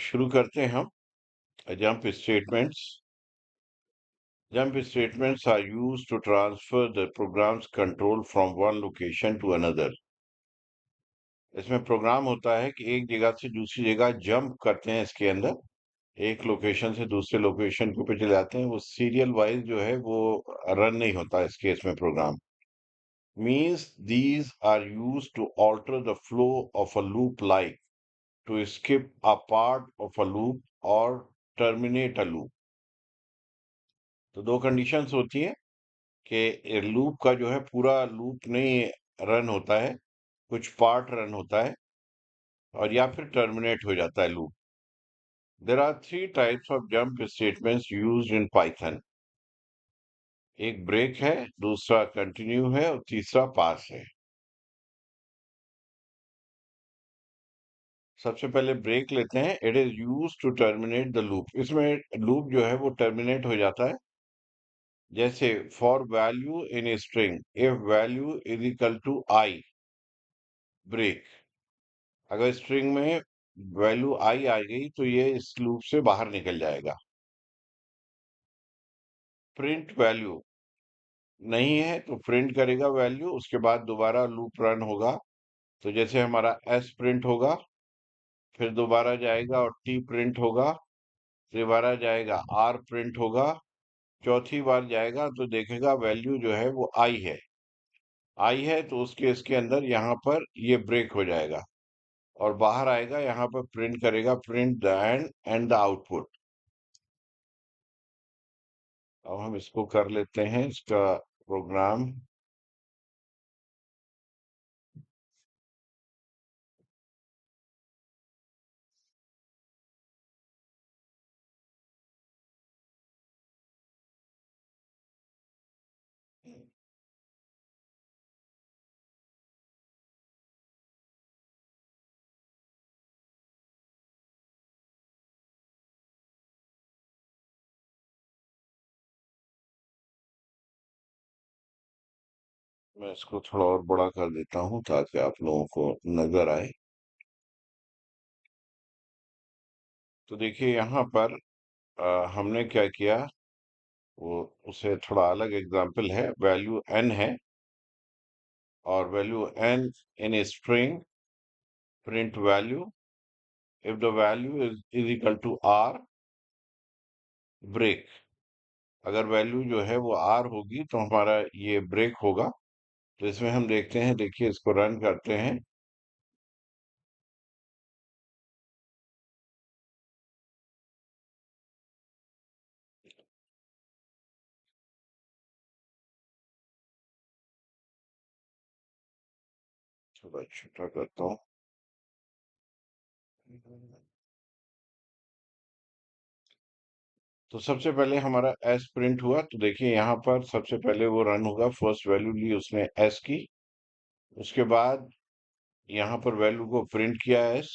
शुरू करते हैं हम jump statements. Jump statements are used to transfer the program's control from one location to another. इसमें programme होता है कि एक जगह से दूसरी जगह जंप करते हैं। इसके अंदर एक लोकेशन से दूसरे लोकेशन पे चले जाते हैं। वो सीरियल वाइज जो है वो रन नहीं होता इस केस में programme. Means these are used to alter the flow of a loop, like to skip a part of a loop or terminate a loop. तो दो कंडीशंस होती हैं कि लूप का जो है पूरा लूप नहीं रन होता है, कुछ पार्ट रन होता है और या फिर टर्मिनेट हो जाता है loop. There are three types of jump statements used in Python. एक ब्रेक है, दूसरा कंटिन्यू है और तीसरा पास है। सबसे पहले ब्रेक लेते हैं। It is use to terminate the loop. इसमें लूप जो है वो टर्मिनेट हो जाता है। जैसे for value in string, if value is equal to I, break. अगर स्ट्रिंग में वैल्यू आई आ गई तो ये इस लूप से बाहर निकल जाएगा। प्रिंट वैल्यू नहीं है तो प्रिंट करेगा वैल्यू, उसके बाद दोबारा लूप रन होगा। तो जैसे हमारा एस प्रिंट होगा, फिर दोबारा जाएगा और टी प्रिंट होगा, दोबारा जाएगा आर प्रिंट होगा, चौथी बार जाएगा तो देखेगा वैल्यू जो है वो आई है तो उसके इसके अंदर यहाँ पर ये ब्रेक हो जाएगा और बाहर आएगा, यहाँ पर प्रिंट करेगा, print the end the output. अब हम इसको कर लेते हैं, इसका प्रोग्राम। मैं इसको थोड़ा और बड़ा कर देता हूँ ताकि आप लोगों को नजर आए। तो देखिए यहाँ पर हमने क्या किया, वो उसे थोड़ा अलग एग्जांपल है। वैल्यू n है और value n in string, print value if the value is equal to r, break. अगर वैल्यू जो है वो r होगी तो हमारा ये ब्रेक होगा। तो इसमें हम देखते हैं, देखिए इसको रन करते हैं। थोड़ा छोटा करता हूँ। तो सबसे पहले हमारा एस प्रिंट हुआ। तो देखिए यहाँ पर सबसे पहले वो रन होगा, फर्स्ट वैल्यू ली उसने एस की, उसके बाद यहाँ पर वैल्यू को प्रिंट किया S.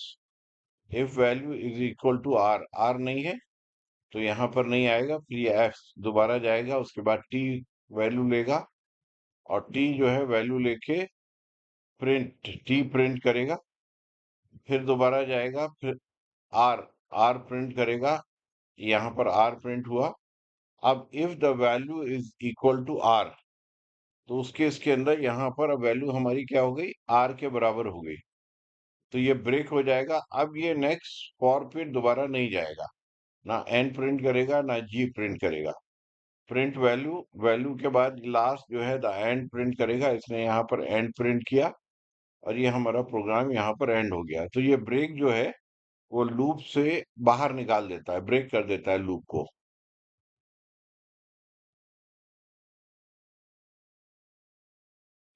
If value is equal to R, R नहीं है तो यहाँ पर नहीं आएगा, फिर ये एफ दोबारा जाएगा, उसके बाद टी वैल्यू लेगा और टी जो है वैल्यू लेके प्रिंट टी प्रिंट करेगा, फिर दोबारा जाएगा, फिर आर आर प्रिंट करेगा। यहाँ पर आर प्रिंट हुआ। अब if the value is equal to R, तो उसके इसके अंदर यहाँ पर अब वैल्यू हमारी क्या हो गई, आर के बराबर हो गई। तो ये ब्रेक हो जाएगा। अब ये नेक्स्ट फॉर पे दोबारा नहीं जाएगा, ना एन प्रिंट करेगा ना जी प्रिंट करेगा। प्रिंट वैल्यू, वैल्यू के बाद लास्ट जो है द एंड प्रिंट करेगा। इसने यहाँ पर एंड प्रिंट किया और ये हमारा प्रोग्राम यहाँ पर एंड हो गया। तो ये ब्रेक जो है वो लूप से बाहर निकाल देता है, ब्रेक कर देता है लूप को।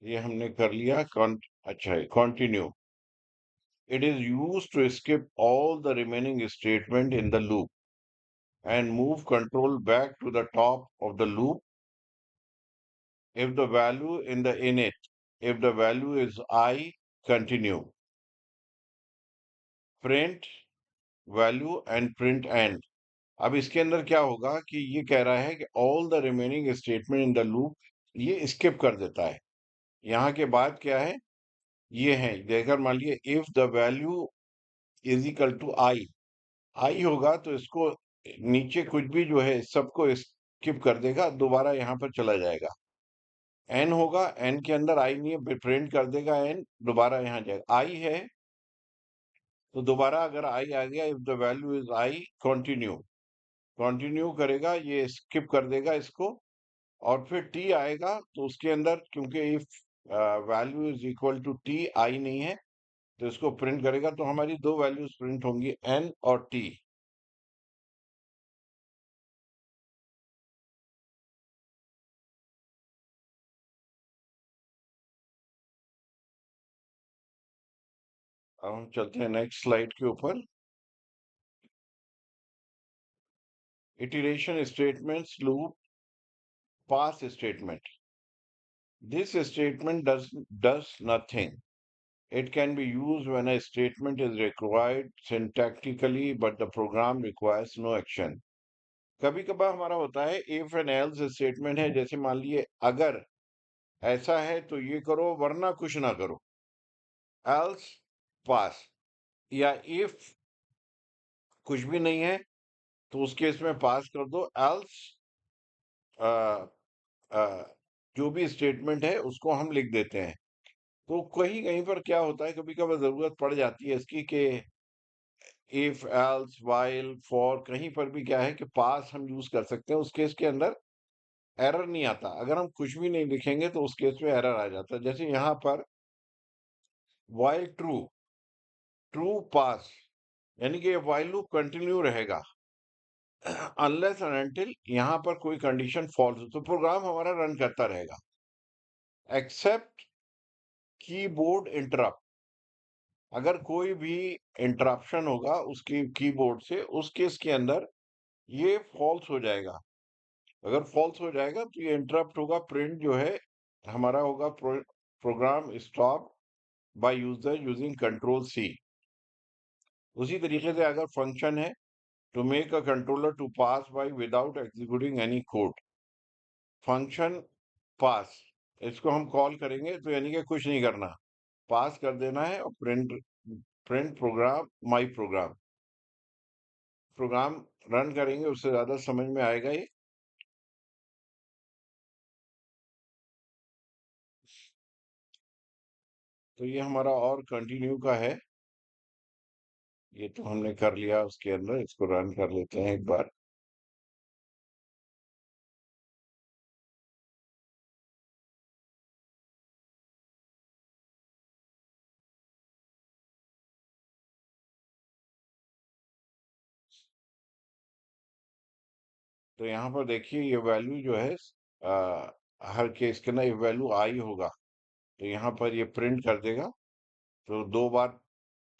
ये हमने कर लिया। अच्छा है, continue. It is used to skip all the remaining statement in the loop and move control back to the top of the loop if the value in the init, if the value is I, continue. Print value and print end. अब इसके अंदर क्या होगा कि ये कह रहा है कि all the remaining statement in the loop ये skip कर देता है। यहाँ के बाद क्या है, ये है, देखकर मान लीजिए if the value is equal to I, आई होगा तो इसको नीचे कुछ भी जो है सबको स्किप कर देगा, दोबारा यहाँ पर चला जाएगा। एन होगा, एन के अंदर आई नहीं है, प्रिंट कर देगा एन, दोबारा यहाँ जाएगा। आई है तो दोबारा अगर आई आ गया, if the value is I, continue, continue करेगा, ये स्किप कर देगा इसको। और फिर टी आएगा तो उसके अंदर, क्योंकि if value is equal to T, I नहीं है, तो इसको प्रिंट करेगा, तो हमारी दो वैल्यूज प्रिंट होंगी, एन और टी। अब हम चलते हैं नेक्स्ट स्लाइड के ऊपर। Iteration statements loop pass statement. This statement does nothing. It can be used when a statement is required syntactically, but the program requires no action. कभी कभार हमारा होता है इफ एंड एल्स स्टेटमेंट है, जैसे मान लिए अगर ऐसा है तो ये करो वरना कुछ ना करो, एल्स पास। या इफ कुछ भी नहीं है तो उस केस में पास कर दो, एल्स जो भी स्टेटमेंट है उसको हम लिख देते हैं। तो कहीं कहीं पर क्या होता है, कभी कभार जरूरत पड़ जाती है इसकी कि इफ एल्स व्हाइल फॉर, कहीं पर भी क्या है कि पास हम यूज कर सकते हैं, उस केस के अंदर एरर नहीं आता। अगर हम कुछ भी नहीं लिखेंगे तो उस केस में एरर आ जाता है। जैसे यहाँ पर व्हाइल ट्रू, ट्रू पास, यानी कि व्हाइल लूप कंटिन्यू रहेगा अनलेस एंड अनटिल यहाँ पर कोई कंडीशन फॉल्स हो, तो प्रोग्राम हमारा रन करता रहेगा एक्सेप्ट कीबोर्ड इंटरप्ट। अगर कोई भी इंटरप्शन होगा उसकी कीबोर्ड से, उस केस के अंदर ये फॉल्स हो जाएगा। अगर फॉल्स हो जाएगा तो ये इंटरप्ट होगा, प्रिंट जो है हमारा होगा program stop by user using control C. उसी तरीके से अगर फंक्शन है to make a controller to pass by without executing any code, function pass, इसको हम कॉल करेंगे तो यानी कि कुछ नहीं करना, पास कर देना है और print, print program my program, program run करेंगे उससे ज्यादा समझ में आएगा ये। तो ये हमारा और कंटिन्यू का है, ये तो हमने कर लिया उसके अंदर, इसको रन कर लेते हैं एक बार। तो यहाँ पर देखिए ये वैल्यू जो है हर केस के ना ये वैल्यू आई होगा तो यहाँ पर ये प्रिंट कर देगा। तो दो बार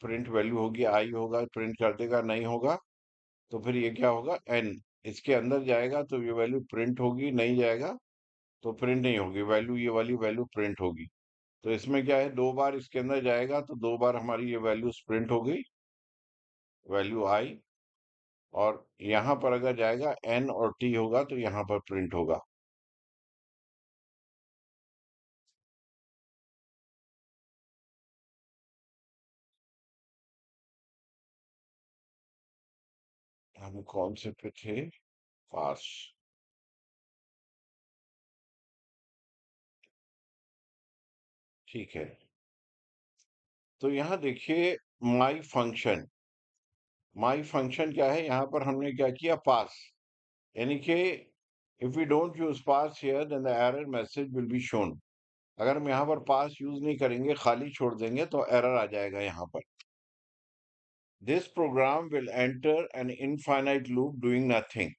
प्रिंट वैल्यू होगी, आई होगा प्रिंट कर देगा, नहीं होगा तो फिर ये क्या होगा, एन, इसके अंदर जाएगा तो ये वैल्यू प्रिंट होगी, नहीं जाएगा तो प्रिंट नहीं होगी वैल्यू, ये वाली वैल्यू प्रिंट होगी। तो इसमें क्या है, दो बार इसके अंदर जाएगा तो दो बार हमारी ये वैल्यू प्रिंट हो गई, वैल्यू आई। और यहाँ पर अगर जाएगा एन और टी होगा तो यहाँ पर प्रिंट होगा। हम कौन से पे थे, पास। ठीक है, तो यहाँ देखिए माई फंक्शन, माई फंक्शन क्या है, यहाँ पर हमने क्या किया, पास, यानी कि if we don't use pass here then the error message will be shown. अगर हम यहाँ पर पास यूज नहीं करेंगे, खाली छोड़ देंगे तो एरर आ जाएगा यहाँ पर। This program will enter an infinite loop doing nothing,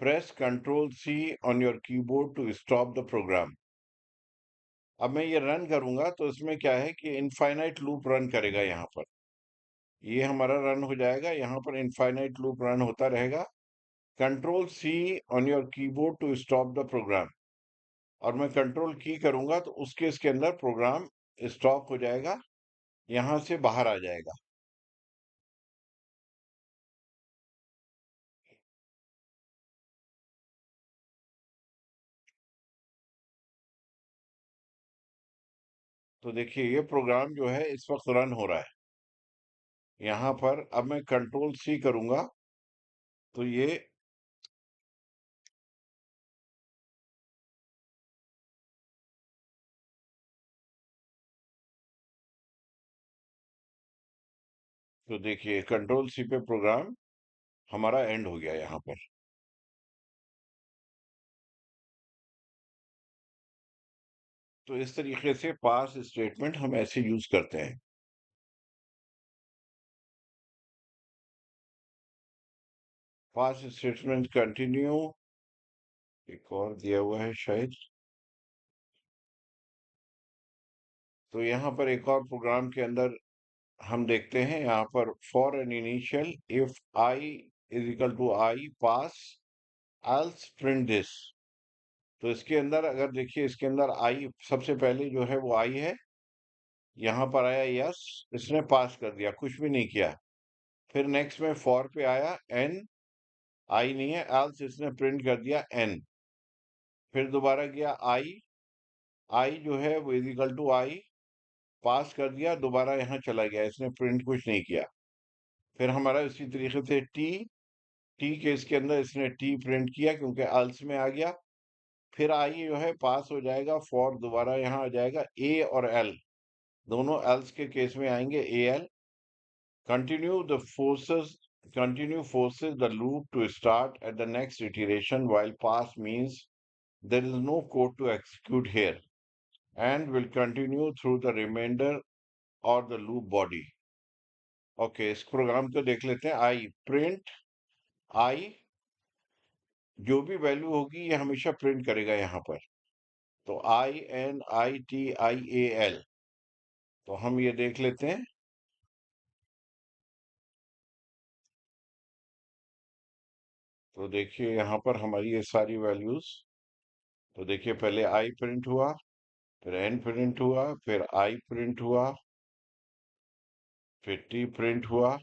press control C on your keyboard to stop the program. अब मैं ये रन करूंगा तो इसमें क्या है कि इनफाइनाइट लूप रन करेगा यहाँ पर, ये हमारा रन हो जाएगा, यहाँ पर इनफाइनाइट लूप रन होता रहेगा। Control C on your keyboard to stop the program, और मैं कंट्रोल की करूंगा तो उस केस के अंदर प्रोग्राम स्टॉप हो जाएगा, यहां से बाहर आ जाएगा। तो देखिए ये प्रोग्राम जो है इस वक्त रन हो रहा है। यहाँ पर अब मैं कंट्रोल सी करूंगा तो ये तो देखिए कंट्रोल सी पे प्रोग्राम हमारा एंड हो गया यहाँ पर। तो इस तरीके से पास स्टेटमेंट हम ऐसे यूज करते हैं। पास स्टेटमेंट कंटिन्यू एक और दिया हुआ है शायद। तो यहाँ पर एक और प्रोग्राम के अंदर हम देखते हैं यहाँ पर for an initial if I is equal to I pass else print this. तो इसके अंदर अगर देखिए इसके अंदर आई सबसे पहले जो है वो आई है, यहाँ पर आया यस, इसने पास कर दिया, कुछ भी नहीं किया। फिर नेक्स्ट में फॉर पे आया एन, आई नहीं है, एल्स इसने प्रिंट कर दिया एन। फिर दोबारा गया आई, आई जो है वो इज इक्वल टू आई पास कर दिया, दोबारा यहाँ चला गया, इसने प्रिंट कुछ नहीं किया। फिर हमारा इसी तरीके से टी, टी के इसके अंदर इसने टी प्रिंट किया क्योंकि एल्स में आ गया। फिर आई जो है पास हो जाएगा, फॉर दोबारा यहाँ आ जाएगा ए और एल, दोनों एल्स के केस में आएंगे A L. Continue the forces continue forces the loop to start at the next iteration while pass means there is no code to execute here and will continue through the remainder or the loop body. Okay इस programme को देख लेते हैं। आई print I, जो भी value होगी ये हमेशा प्रिंट करेगा यहाँ पर। तो INITIAL, तो हम ये देख लेते हैं। तो देखिए यहाँ पर हमारी ये सारी वैल्यूज, तो देखिए पहले आई प्रिंट हुआ, फिर एन प्रिंट हुआ, फिर आई प्रिंट हुआ, फिर टी प्रिंट हुआ,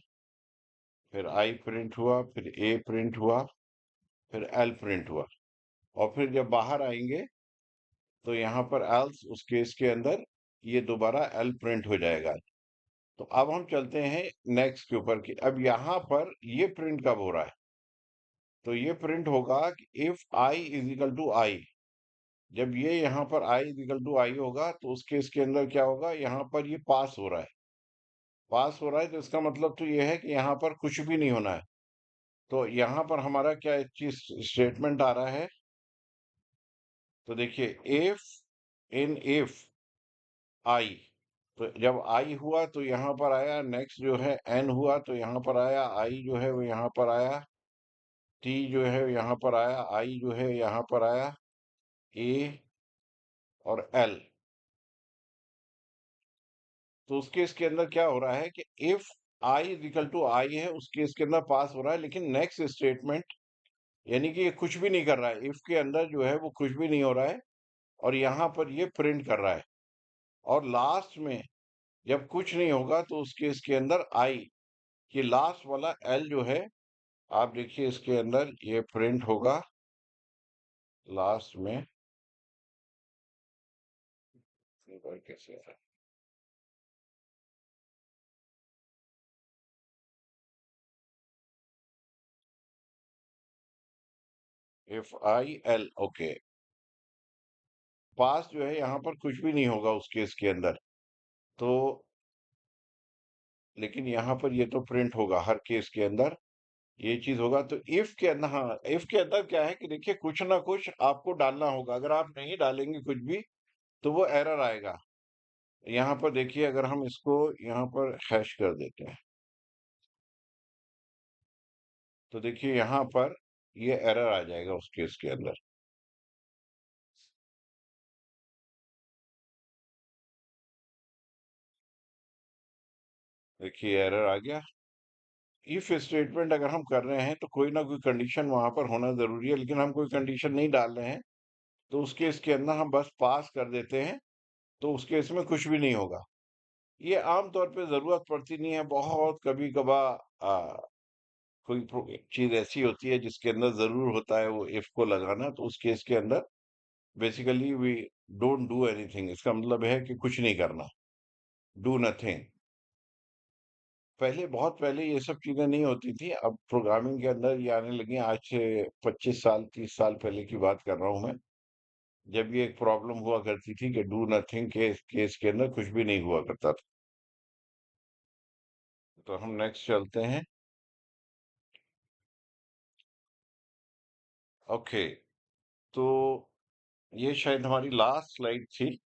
फिर आई प्रिंट हुआ, फिर ए प्रिंट हुआ, फिर एल प्रिंट हुआ। और फिर जब बाहर आएंगे तो यहाँ पर एल्स उस केस के अंदर ये दोबारा एल प्रिंट हो जाएगा। तो अब हम चलते हैं नेक्स्ट के ऊपर कि अब यहाँ पर ये प्रिंट कब हो रहा है। तो ये प्रिंट होगा कि if I is equal to I, जब ये यहाँ पर I is equal to I होगा तो उस केस के अंदर क्या होगा, यहाँ पर ये पास हो रहा है। पास हो रहा है तो इसका मतलब तो ये है कि यहाँ पर कुछ भी नहीं होना है। तो यहाँ पर हमारा क्या एक चीज स्टेटमेंट आ रहा है। तो देखिए इफ आई, तो जब आई हुआ तो यहाँ पर आया, नेक्स्ट जो है एन हुआ तो यहाँ पर आया, आई जो है वो यहाँ पर आया, टी जो है यहाँ पर आया, आई जो है यहाँ पर आया, ए और एल। तो उस केस के अंदर क्या हो रहा है कि if I is equal to I है उस केस के अंदर पास हो रहा है, लेकिन नेक्स्ट स्टेटमेंट यानी कि ये कुछ भी नहीं कर रहा है, इफ के अंदर जो है वो कुछ भी नहीं हो रहा है और यहाँ पर ये प्रिंट कर रहा है। और लास्ट में जब कुछ नहीं होगा तो उस केस के अंदर आई, ये लास्ट वाला एल जो है, आप देखिए इसके अंदर ये प्रिंट होगा लास्ट में। कैसे है, इफ आई एल, ओके, पास जो है यहाँ पर कुछ भी नहीं होगा उस केस के अंदर। तो लेकिन यहाँ पर ये तो प्रिंट होगा हर केस के अंदर, ये चीज होगा। तो इफ के अंदर, हाँ इफ के अंदर क्या है कि देखिए कुछ ना कुछ आपको डालना होगा, अगर आप नहीं डालेंगे कुछ भी तो वो एरर आएगा। यहाँ पर देखिए अगर हम इसको यहाँ पर हैश कर देते हैं तो देखिए यहाँ पर ये एरर आ जाएगा उस केस के अंदर। देखिए एरर आ गया। इफ स्टेटमेंट अगर हम कर रहे हैं तो कोई ना कोई कंडीशन वहां पर होना जरूरी है, लेकिन हम कोई कंडीशन नहीं डाल रहे हैं तो उस केस के अंदर हम बस पास कर देते हैं, तो उस केस में कुछ भी नहीं होगा। ये आम तौर पे जरूरत पड़ती नहीं है, बहुत कभी कभार कोई चीज ऐसी होती है जिसके अंदर जरूर होता है वो इफ को लगाना, तो उस केस के अंदर basically we don't do anything, इसका मतलब है कि कुछ नहीं करना, डू नथिंग। पहले बहुत पहले ये सब चीजें नहीं होती थी। अब प्रोग्रामिंग के अंदर ये आने लगी हैं। आज से 25 साल 30 साल पहले की बात कर रहा हूं मैं, जब ये एक प्रॉब्लम हुआ करती थी कि डू नथिंग केस के अंदर कुछ भी नहीं हुआ करता था। तो हम नेक्स्ट चलते हैं। ओके, तो ये शायद हमारी लास्ट स्लाइड थी।